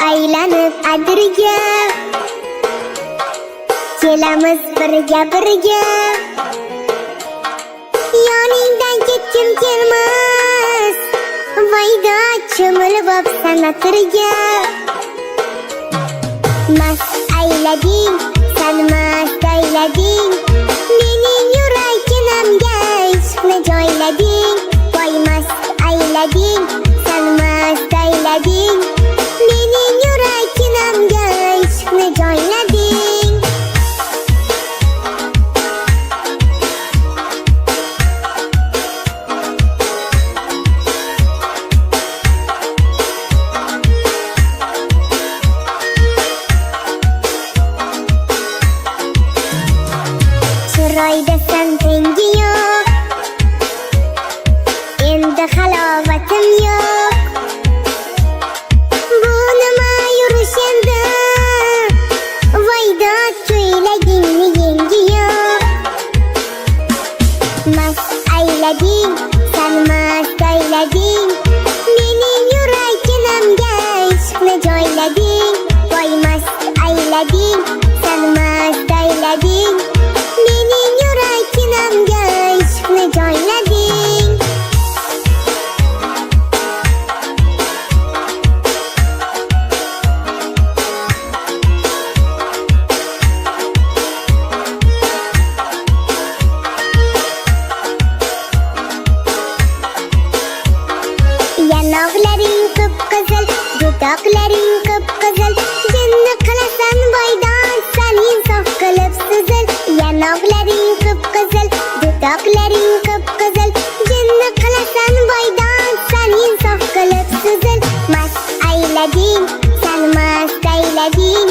aylanib adirga, kelamiz birga yoningdan ketgim kelmas, vayda cho'milib opsan atirga. Mast aylading, sen mast aylading, mening yuraginamga ishqni joylading. Voy mast aylading, sen mast aylading, mening yuraginamga ishqni joylading. Chiroyda sen tengi yo'q, endi halovatim yo'q. Bu nima yurish endi, voyda ko'ylagingni yengi yo'q. Mast aylading, sen mast aylading, mening yuraginamga ishqni joylading. Voy mast aylading, sen mast aylading, mening yuraginamga ishqni joylading. Yanaqlaring qip-qizil, dudoqlaring qip-qizil, jinni qilasan boydan san insof qilib suzil. Yanaqlaring qip-qizil, dudoqlaring qip-qizil, jinni qilasan boydan san insof qilib suzil. Mast aylading, sen mast aylading,